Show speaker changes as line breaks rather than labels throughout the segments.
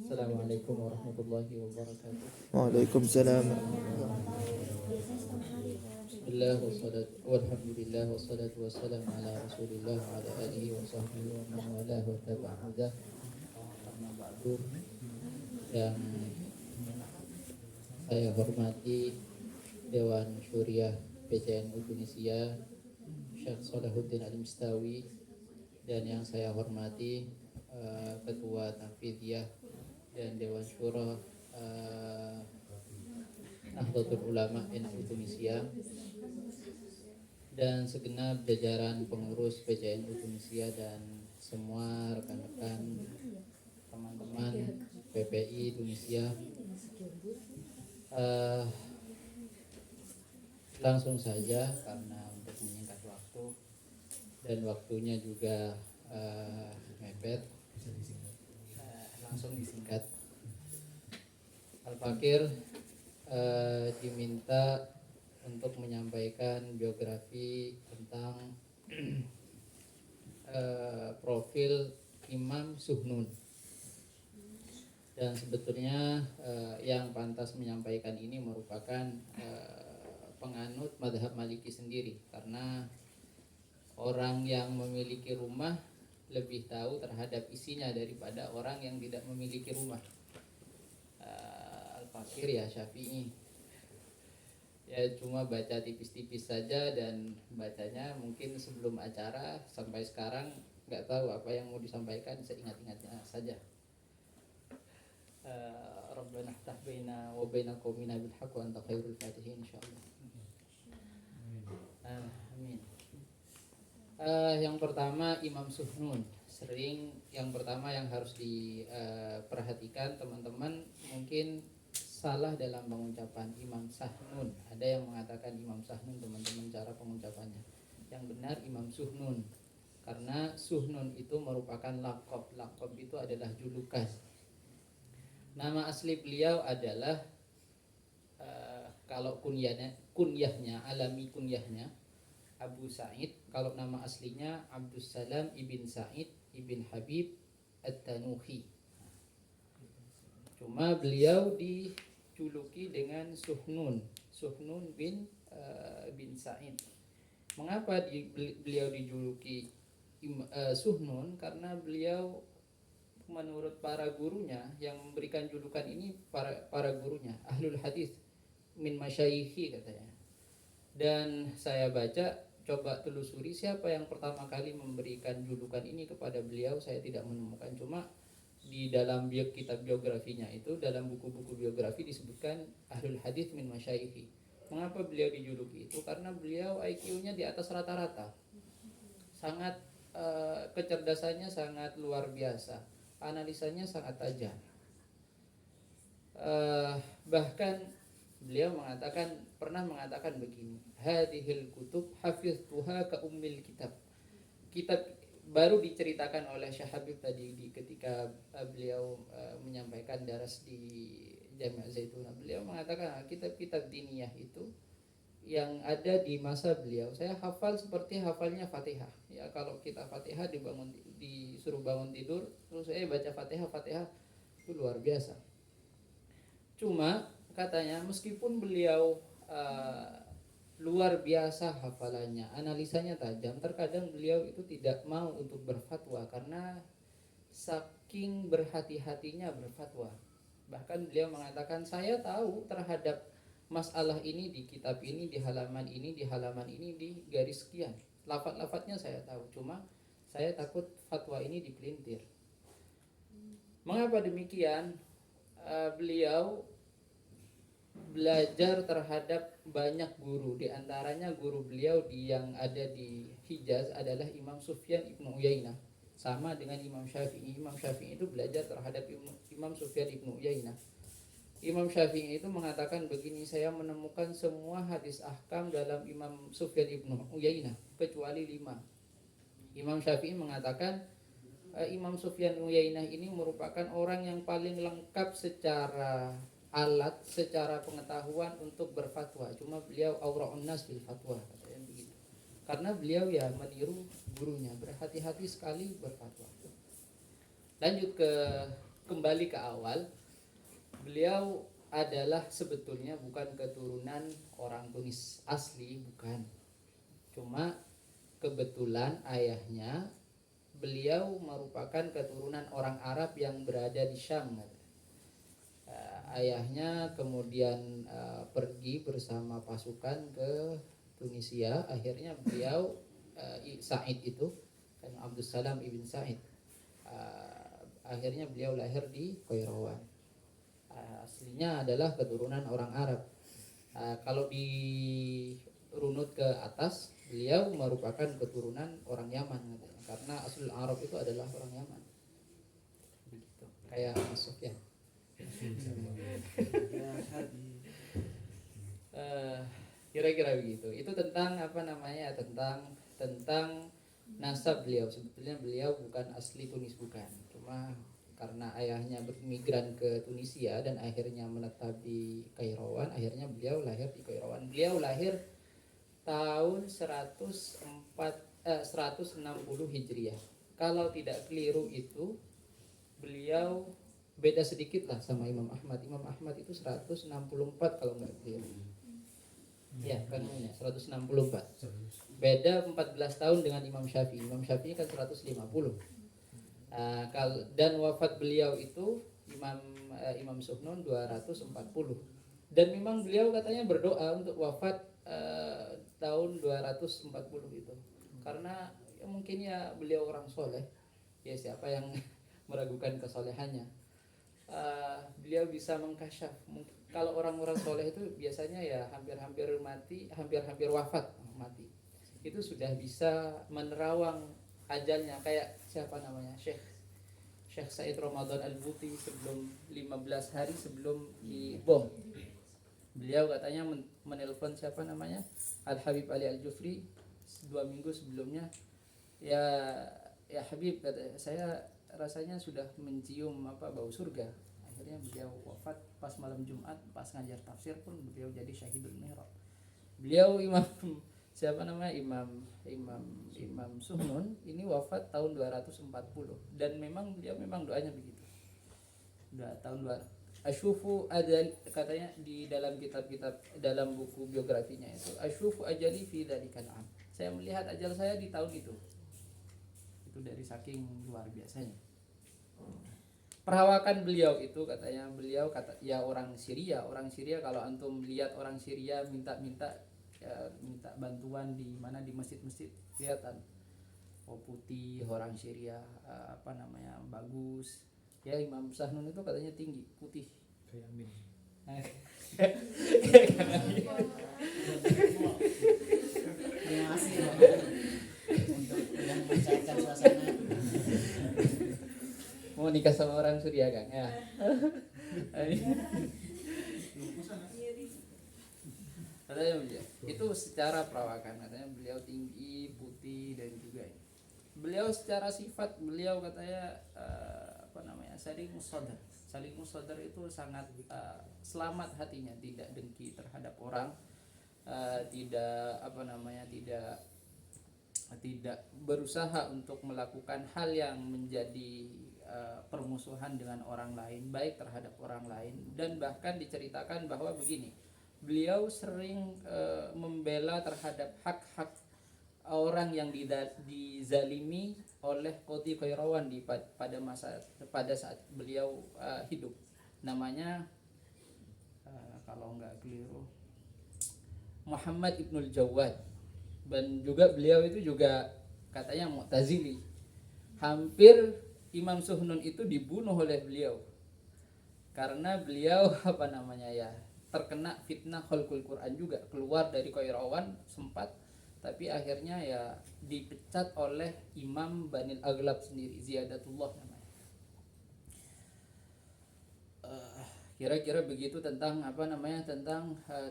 Assalamualaikum warahmatullahi wabarakatuh.
Waalaikumsalam.
Bismillah walhamdulillah wassalatu wassalamu ala Rasulillah wa ala alihi wa sahbihi wa man walah wa tabi'a hudah. Amma ba'du. Yang saya hormati Dewan Syuriah PCNU Tunisia Syekh Salahuddin Al-Mistawi, dan yang saya hormati Ketua Tanfidiyah dan Dewan Syura Nahdlatul Ulama NU Tunisia, dan segenap jajaran pengurus PCNU Tunisia dan semua rekan-rekan teman-teman PPI Tunisia. Langsung saja karena untuk menyingkat waktu dan waktunya juga mepet, langsung disingkat. Al-Fakir diminta untuk menyampaikan biografi tentang profil Imam Suhnun, dan sebetulnya yang pantas menyampaikan ini merupakan penganut madhab Maliki sendiri, karena orang yang memiliki rumah lebih tahu terhadap isinya daripada orang yang tidak memiliki rumah. Al-Fakir ya Syafi'i, ya cuma baca tipis-tipis saja, dan bacanya mungkin sebelum acara sampai sekarang nggak tahu apa yang mau disampaikan, seingat-ingatnya saja. Rabbana ftah baina wa baina qaumina bil haqq wa anta khairul fatihin insyaallah. Amin. Yang pertama Imam Suhnun. Yang pertama yang harus diperhatikan teman-teman, mungkin salah dalam pengucapan Imam Sahnun. Ada yang mengatakan Imam Sahnun, teman-teman, cara pengucapannya. Yang benar Imam Suhnun, karena Suhnun itu merupakan laqab. Laqab itu adalah julukan. Nama asli beliau adalah kalau kunyahnya, alami kunyahnya Abu Sa'id. Kalau nama aslinya Abdus Salam ibn Sa'id ibn Habib At-Tanuhi. Cuma beliau dijuluki dengan Suhnun bin Sa'id. Mengapa beliau dijuluki Suhnun? Karena beliau menurut para gurunya yang memberikan julukan ini, para gurunya ahlul hadis min masyayikhi katanya. Dan saya coba telusuri siapa yang pertama kali memberikan julukan ini kepada beliau, saya tidak menemukan. Cuma di dalam kitab biografinya itu, dalam buku-buku biografi disebutkan ahlul hadis min masyayikhi. Mengapa beliau dijuluki itu? Karena beliau IQ-nya di atas rata-rata, sangat kecerdasannya sangat luar biasa, analisanya sangat tajam. Bahkan beliau pernah mengatakan begini, hadhil kutub hafiztuha ka ummil kitab. Kitab baru diceritakan oleh Syekh Habib tadi ketika beliau menyampaikan daras di Jami' Zaituna. Beliau mengatakan kitab-kitab diniyah itu yang ada di masa beliau, saya hafal seperti hafalnya Fatihah. Ya, kalau kita Fatihah disuruh bangun tidur, terus saya baca Fatihah itu luar biasa. Cuma katanya meskipun beliau luar biasa hafalannya, analisanya tajam, terkadang beliau itu tidak mau untuk berfatwa karena saking berhati-hatinya berfatwa. Bahkan beliau mengatakan, saya tahu terhadap masalah ini di kitab ini, di halaman ini, di garis sekian, lafaz-lafaznya saya tahu, cuma saya takut fatwa ini dipelintir. Mengapa demikian? Beliau belajar terhadap banyak guru, di antaranya guru beliau yang ada di Hijaz adalah Imam Sufyan ibnu Uyainah, sama dengan Imam Syafi'i. Imam Syafi'i itu belajar terhadap Imam Sufyan ibnu Uyainah. Imam Syafi'i itu mengatakan begini, saya menemukan semua hadis ahkam dalam Imam Sufyan ibnu Uyainah kecuali 5. Imam Syafi'i mengatakan Imam Sufyan Uyainah ini merupakan orang yang paling lengkap secara alat, secara pengetahuan untuk berfatwa. Cuma beliau aura'un nas bil fatwa, katanya begitu. Karena beliau ya meniru gurunya, berhati-hati sekali berfatwa. Lanjut ke kembali ke awal, beliau adalah sebetulnya bukan keturunan orang Tunis asli, bukan. Cuma kebetulan ayahnya beliau merupakan keturunan orang Arab yang berada di Syam. Ayahnya kemudian pergi bersama pasukan ke Tunisia. Akhirnya beliau Sa'id itu kan Abdul Salam ibn Sa'id, akhirnya beliau lahir di Qairawan. Aslinya adalah keturunan orang Arab. Kalau dirunut ke atas, beliau merupakan keturunan orang Yaman katanya, karena asal Arab itu adalah orang Yaman. Begitu. Kayak masuk ya. Kira-kira begitu. Itu tentang apa namanya? Tentang nasab beliau. Sebetulnya beliau bukan asli Tunis, bukan. Cuma karena ayahnya bermigran ke Tunisia dan akhirnya menetap di Qairawan, akhirnya beliau lahir di Qairawan. Beliau lahir tahun 160 Hijriah. Kalau tidak keliru itu beliau beda sedikit lah sama Imam Ahmad. Imam Ahmad itu 164 kalau nggak keliru. Ya, kan 164. Beda 14 tahun dengan Imam Syafi'i. Imam Syafi'i kan 150. Dan wafat beliau itu Imam Suhnun 240. Dan memang beliau katanya berdoa untuk wafat tahun 240 itu. Karena ya mungkin ya beliau orang soleh. Ya siapa yang meragukan kesolehannya. Beliau bisa mengkasyaf. Kalau orang-orang soleh itu biasanya ya hampir-hampir mati, hampir-hampir wafat mati. Itu sudah bisa menerawang ajalnya. Kayak siapa namanya, Syekh Said Ramadan Al-Buti sebelum 15 hari sebelum dibom. Beliau katanya menelpon siapa namanya, Al-Habib Ali Al-Jufri 2 minggu sebelumnya. Ya Habib, kata saya rasanya sudah mencium bau surga. Akhirnya beliau wafat pas malam Jumat, pas ngajar tafsir pun beliau jadi syahidul mihrab. Beliau Imam Suhnun ini wafat tahun 240 dan memang beliau doanya begitu. Tahun 2 asyufu ajal, katanya di dalam kitab-kitab, dalam buku biografinya itu, asyufu ajali fi dzalikal am. Saya melihat ajal saya di tahun itu. Itu dari saking luar biasanya. Perawakan beliau itu katanya, ya orang Syria kalau antum lihat orang Syria minta bantuan di mana, di masjid-masjid, kelihatan putih orang Syria, bagus. Ya Imam Sahnun itu katanya tinggi, putih kayak Amin.
Terima kasih untuk yang mencairkan suasana.
Mau nikah sama orang Syria kan ya. Katanya itu secara perawakan, katanya beliau tinggi, putih, dan juga beliau secara sifat beliau katanya saling musadar itu sangat selamat hatinya, tidak dengki terhadap orang, tidak berusaha untuk melakukan hal yang menjadi permusuhan dengan orang lain, baik terhadap orang lain. Dan bahkan diceritakan bahwa begini, beliau sering membela terhadap hak-hak orang yang dizalimi oleh Qadhi Qairawan pada saat beliau hidup. Namanya kalau nggak keliru Muhammad Ibnul Jawad. Dan juga beliau itu juga katanya Mu'tazili. Hampir Imam Suhnun itu dibunuh oleh beliau karena beliau terkena fitnah khalqul Quran juga, keluar dari Qairawan sempat, tapi akhirnya ya dipecat oleh Imam Banil Aghlab sendiri, Ziyadatullah namanya. Kira-kira begitu tentang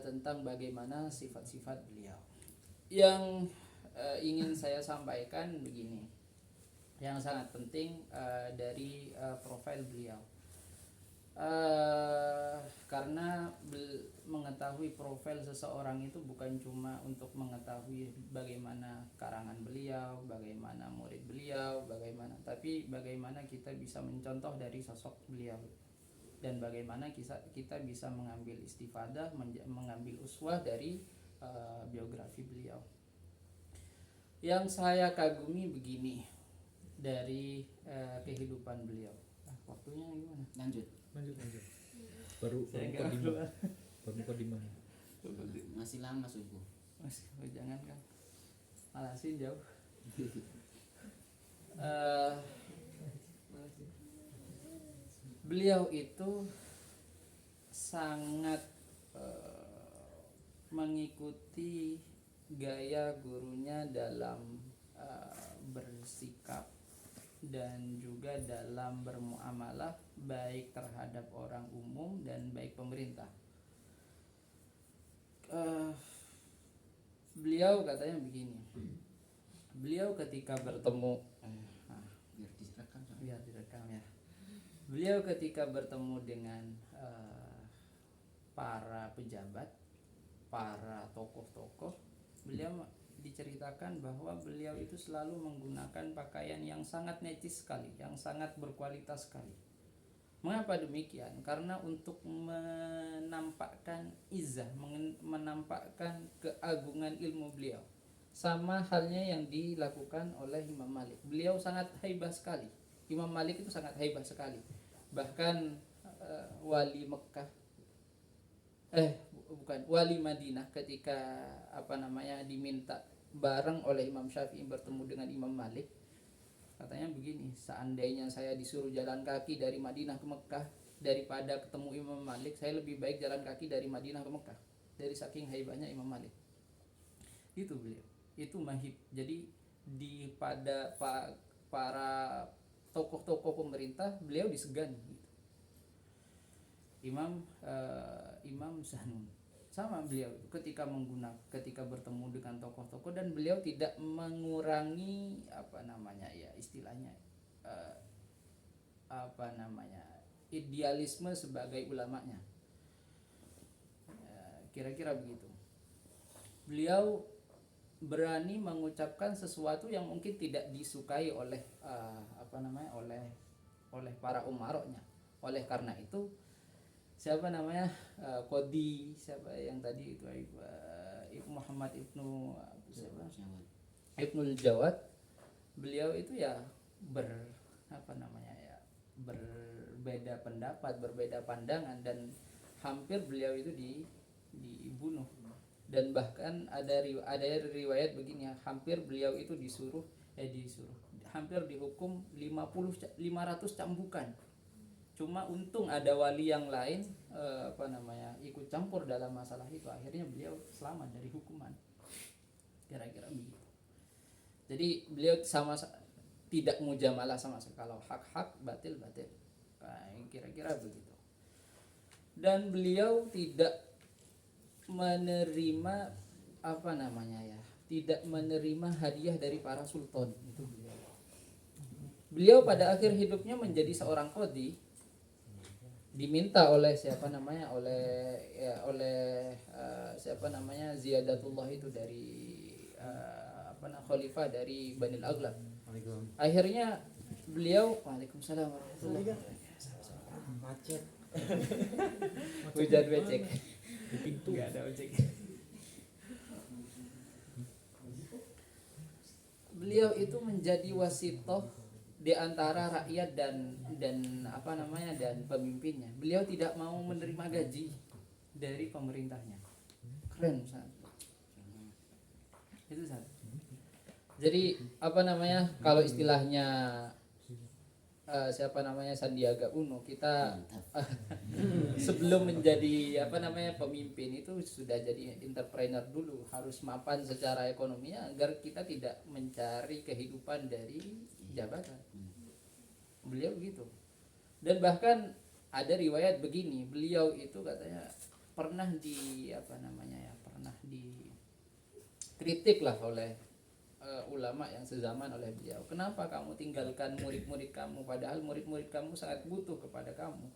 tentang bagaimana sifat-sifat beliau. Yang ingin saya sampaikan begini, yang sangat penting dari profil beliau. karena mengetahui profil seseorang itu bukan cuma untuk mengetahui bagaimana karangan beliau, bagaimana murid beliau, bagaimana, tapi bagaimana kita bisa mencontoh dari sosok beliau dan bagaimana kita bisa mengambil istifadah, mengambil uswah dari biografi beliau. Yang saya kagumi begini dari kehidupan beliau. Waktunya gimana?
Lanjut.
Baru
Saya nggak
mukadimah.
keluar.
Baru mukadimah.
Masih lama subuh.
Mas, jangan kan, alasin jauh. Beliau itu sangat mengikuti gaya gurunya dalam bersikap dan juga dalam bermuamalah baik terhadap orang umum dan baik pemerintah. Beliau katanya begini, beliau ketika bertemu biar direkam ya, beliau ketika bertemu dengan para pejabat, para tokoh-tokoh, beliau diceritakan bahwa beliau itu selalu menggunakan pakaian yang sangat necis sekali, yang sangat berkualitas sekali. Mengapa demikian? Karena untuk menampakkan izzah, menampakkan keagungan ilmu beliau. Sama halnya yang dilakukan oleh Imam Malik. Beliau sangat haibah sekali. Imam Malik itu sangat haibah sekali. Bahkan wali Mekah, wali Madinah ketika diminta bareng oleh Imam Syafi'i bertemu dengan Imam Malik, katanya begini, seandainya saya disuruh jalan kaki dari Madinah ke Mekah daripada ketemu Imam Malik, saya lebih baik jalan kaki dari Madinah ke Mekah, dari saking haibahnya Imam Malik. Itu beliau, itu mahib. Jadi pada para tokoh-tokoh pemerintah beliau disegani gitu. Imam Zahnun sama beliau ketika ketika bertemu dengan tokoh-tokoh, dan beliau tidak mengurangi idealisme sebagai ulamanya, kira-kira begitu. Beliau berani mengucapkan sesuatu yang mungkin tidak disukai oleh oleh para umaroknya. Oleh karena itu Qadi siapa yang tadi itu Ibnu Muhammad Ibnul Jawad, beliau itu ya berbeda pendapat, berbeda pandangan, dan hampir beliau itu dibunuh. Dan bahkan ada riwayat begini ya, hampir beliau itu hampir dihukum 500 cambukan. Cuma untung ada wali yang lain ikut campur dalam masalah itu, akhirnya beliau selamat dari hukuman, kira-kira begitu. Jadi beliau tidak mujamalah sama sekali, kalau hak batil, kira-kira begitu. Dan beliau tidak menerima tidak menerima hadiah dari para sultan. Itu beliau pada akhir hidupnya menjadi seorang qadhi, diminta oleh Ziyadatullah itu dari khalifah dari Banil Aghlab. Akhirnya beliau, waalaikumsalam warahmatullahi wabarakatuh.
Macet.
Hujan becek. Di pintu enggak ada ojek. Beliau itu menjadi wasitoh di antara rakyat dan pemimpinnya. Beliau tidak mau menerima gaji dari pemerintahnya. Keren, Ustaz. Itu Ustaz. Jadi kalau istilahnya Sandiaga Uno, kita sebelum menjadi pemimpin itu sudah jadi entrepreneur dulu, harus mapan secara ekonominya agar kita tidak mencari kehidupan dari jabatan. Beliau begitu. Dan bahkan ada riwayat begini, beliau itu katanya pernah dikritik lah oleh ulama yang sezaman oleh beliau. Kenapa kamu tinggalkan murid-murid kamu, padahal murid-murid kamu sangat butuh kepada kamu?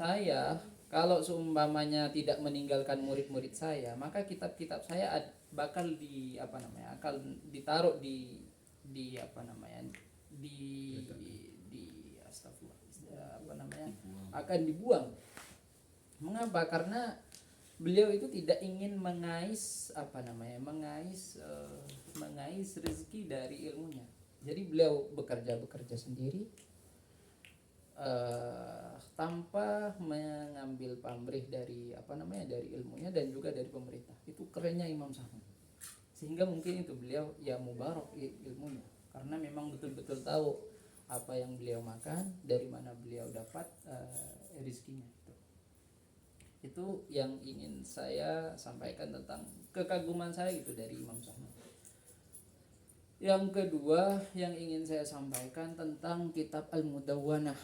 saya kalau seumpamanya tidak meninggalkan murid-murid saya, maka kitab-kitab saya bakal akan ditaruh di apa namanya di astagfirullah akan dibuang. Mengapa? Karena beliau itu tidak ingin mengais rezeki dari ilmunya. Jadi beliau bekerja sendiri tanpa mengambil pamrih dari dari ilmunya dan juga dari pemerintah. Itu kerennya Imam Syafi'i. Sehingga mungkin itu beliau ya mubarak ilmunya, karena memang betul-betul tahu apa yang beliau makan, dari mana beliau dapat rezekinya. Itu yang ingin saya sampaikan tentang kekaguman saya gitu dari Imam Syafi'i. Yang kedua yang ingin saya sampaikan tentang kitab Al-Mudawwanah,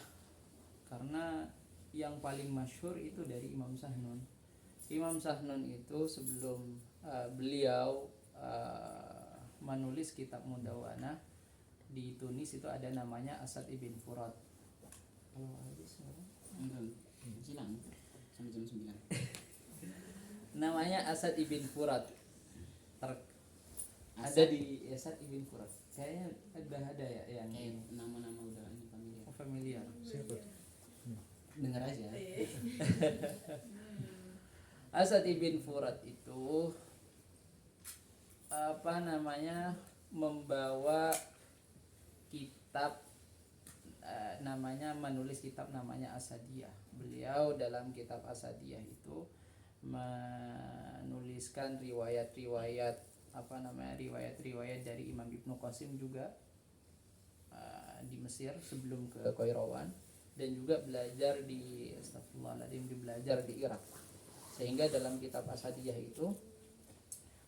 karena yang paling masyhur itu dari Imam Sahnun. Imam Sahnun itu sebelum beliau menulis kitab Mudawwanah di Tunis itu ada namanya Asad ibn Furat. Kalau habis
Silang sampai jam 9.
namanya Asad ibn Furat. Ada di Asad ibn Furat. Kayaknya ada ya yang
Nama-nama udah ini familiar.
familiar.
Siapa?
Dengar aja.
Asad ibn Furat itu membawa kitab menulis kitab namanya Asadiyah. Beliau dalam kitab Asadiyah itu menuliskan riwayat-riwayat dari Imam Ibnu Qasim juga di Mesir sebelum ke Qairawan, dan juga belajar di Irak. Sehingga dalam kitab Asadiyah itu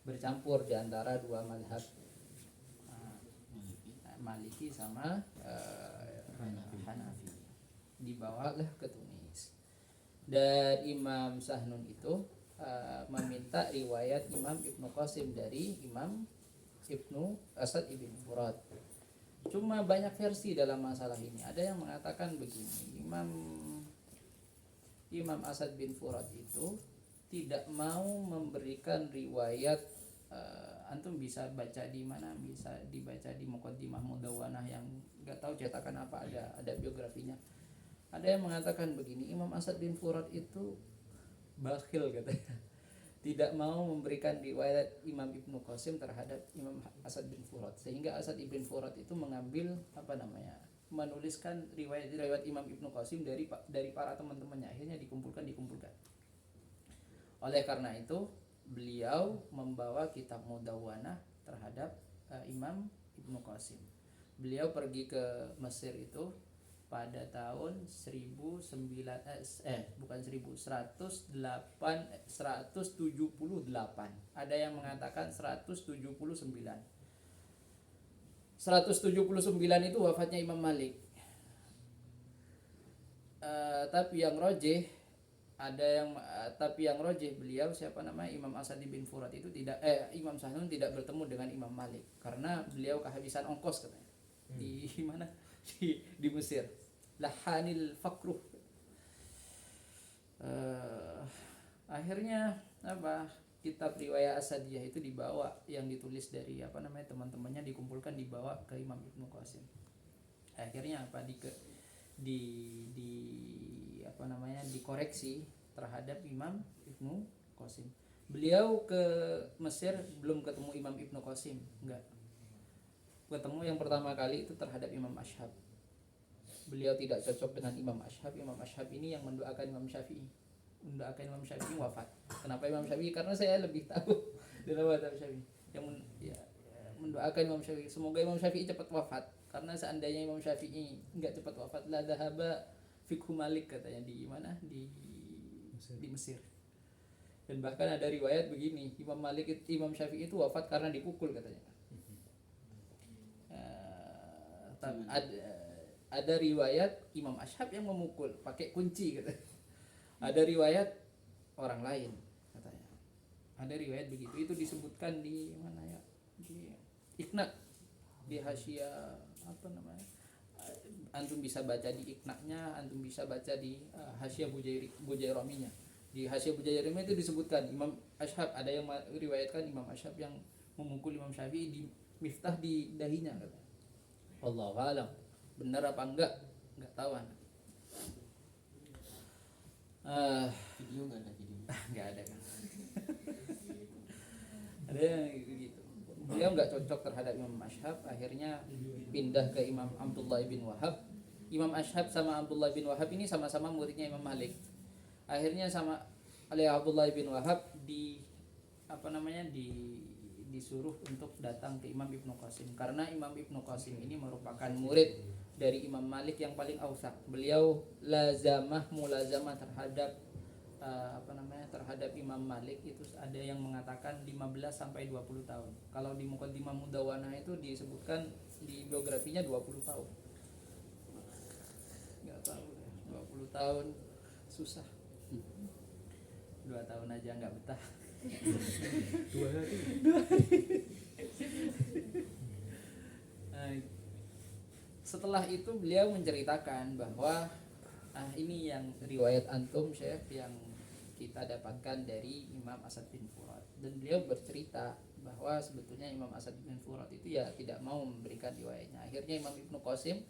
bercampur di antara dua mazhab, Maliki sama Hanafi. Dibawalah ke Tunis. Dan Imam Sahnun itu meminta riwayat Imam Ibnu Qasim dari Imam Ibnu Asad ibn Furat. Cuma banyak versi dalam masalah ini. Ada yang mengatakan begini, Imam Asad bin Furat itu tidak mau memberikan riwayat. Antum bisa baca di mana, bisa dibaca di Muqaddimah Mudawwanah yang nggak tahu cetakan apa, ada biografinya. Ada yang mengatakan begini, Imam Asad bin Furat itu bakhil katanya, tidak mau memberikan riwayat Imam Ibnu Qasim terhadap Imam Asad bin Furat, sehingga Asad bin Furat itu mengambil menuliskan riwayat Imam Ibnu Qasim dari para teman-temannya, akhirnya dikumpulkan. Oleh karena itu beliau membawa kitab Mudawwanah terhadap Imam Ibnu Qasim. Beliau pergi ke Mesir itu pada tahun 178. Ada yang mengatakan 179. 179 itu wafatnya Imam Malik. Tapi yang rojih beliau Imam Asad bin Furat itu Imam Sahnun tidak bertemu dengan Imam Malik karena beliau kehabisan ongkos katanya. Di mana? Di Mesir. Lahanil fakruh. Akhirnya kitab riwayat Asadiyah itu dibawa, yang ditulis dari teman-temannya, dikumpulkan, dibawa ke Imam Ibnu Qasim. Akhirnya dikoreksi terhadap Imam Ibnu Qasim. Beliau ke Mesir belum ketemu Imam Ibnu Qasim, enggak. Ketemu yang pertama kali itu terhadap Imam Ashhab. Beliau tidak cocok dengan Imam Ashhab. Imam Ashhab ini yang mendoakan Imam Syafi'i. Wafat. Kenapa Imam Syafi'i? Karena saya lebih tahu dalam mazhab Syafi'i. Yang mendoakan Imam Syafi'i, semoga Imam Syafi'i cepat wafat. Karena seandainya Imam Syafi'i enggak cepat wafat, la dhahaba fikhu Malik katanya di mana? Di Mesir. Dan bahkan ada riwayat begini, Imam Syafi'i itu wafat karena dipukul katanya. Ada riwayat Imam Ashhab yang memukul pakai kunci katanya. Ada riwayat orang lain katanya. Ada riwayat begitu. Itu disebutkan di mana ya? Di Iqna, di Hasyiah antum bisa baca di Iqna'nya, antum bisa baca di Hasyiah Bujairaminya. Di Hasyiah Bujairami itu disebutkan Imam Ashab, ada yang meriwayatkan Imam Ashab yang memukul Imam Syafi'i di miftah di dahinya kata. Wallahu alam. Benar apa enggak tahu anak.
Video nggak ada video.
Enggak ada kan. Ada yang gitu. Beliau nggak cocok terhadap Imam Ashab, akhirnya pindah ke Imam Abdullah bin Wahab. Imam Ashab sama Abdullah bin Wahab ini sama-sama muridnya Imam Malik. Akhirnya sama oleh Abdullah bin Wahab disuruh untuk datang ke Imam Ibnu Qasim, karena Imam Ibnu Qasim ini merupakan murid dari Imam Malik yang paling awsaq. Beliau mulazamah terhadap terhadap Imam Malik itu ada yang mengatakan 15 sampai 20 tahun. Kalau di Muqaddimah Mudawwanah itu disebutkan di biografinya 20 tahun. Enggak tahu 20 tahun susah. 2 tahun aja enggak betah.
2 hari.
Setelah itu beliau menceritakan bahwa ini yang riwayat antum Syekh yang kita dapatkan dari Imam Asad bin Furat, dan beliau bercerita bahwa sebetulnya Imam Asad bin Furat itu ya tidak mau memberikan riwayatnya. Akhirnya Imam Ibnu Qasim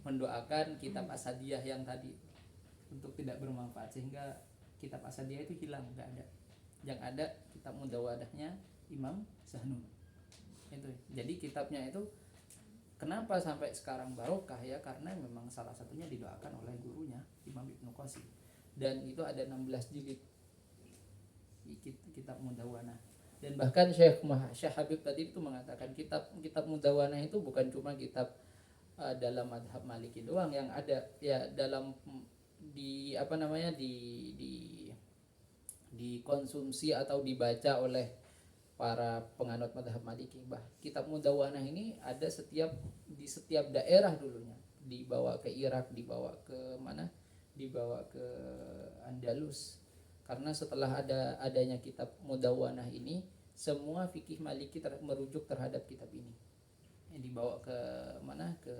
mendoakan kitab Asadiyah yang tadi untuk tidak bermanfaat, sehingga kitab Asadiyah itu hilang, nggak ada. Yang ada kitab Mudawwanahnya Imam Zahnun. Itu. Jadi kitabnya itu kenapa sampai sekarang barokah ya, karena memang salah satunya didoakan oleh gurunya Imam Ibnu Qasim. Dan itu ada 16 jilid kitab Mudawwanah. Dan bahkan Syekh Habib tadi itu mengatakan kitab Mudawwanah itu bukan cuma kitab dalam madhab Maliki doang yang ada ya, dalam dikonsumsi atau dibaca oleh para penganut madhab Maliki. Kitab Mudawwanah ini ada di setiap daerah dulunya, dibawa ke Irak, dibawa ke mana? Dibawa ke Andalus. Karena setelah adanya kitab Mudawwanah ini, semua fikih Maliki merujuk terhadap kitab ini. Dibawa ke mana? Ke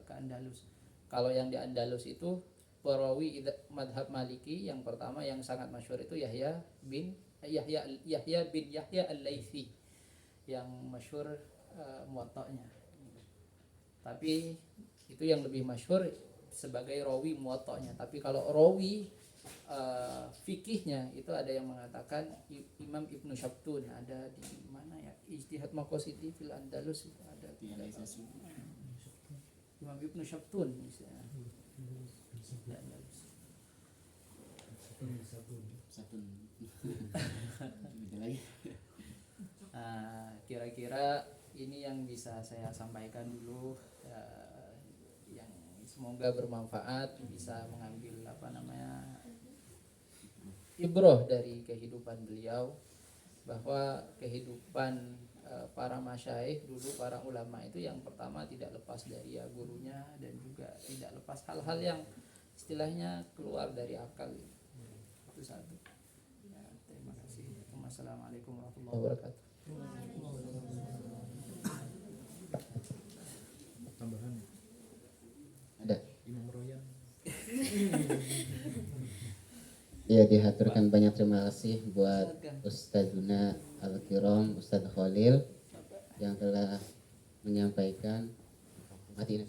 Andalus. Kalau yang di Andalus itu perawi madhab Maliki yang pertama yang sangat masyhur itu Yahya bin Yahya Al-Laitsi yang masyhur muwatta'nya. Tapi itu yang lebih masyhur sebagai rawi muwatta'nya. Tapi kalau rawi fikihnya itu ada yang mengatakan Imam Ibnu Syabtun, ada di mana ya? Ijtihad Maqasidi fil Andalus itu ada. Imam Ibnu Syabtun misalnya.
Satu lagi.
Kira-kira ini yang bisa saya sampaikan dulu, yang semoga bermanfaat, bisa mengambil ibrah dari kehidupan beliau, bahwa kehidupan para masyaikh dulu, para ulama itu yang pertama tidak lepas dari ya gurunya, dan juga tidak lepas hal-hal yang istilahnya keluar dari akal. Itu satu. Ya, terima kasih. Wassalamualaikum warahmatullahi wabarakatuh.
Tambahan
Ada.
Imam Royan.
Ya, dihaturkan banyak terima kasih buat Ustadzuna Al-Kiram, Ustadz Khalil yang telah menyampaikan. Mati.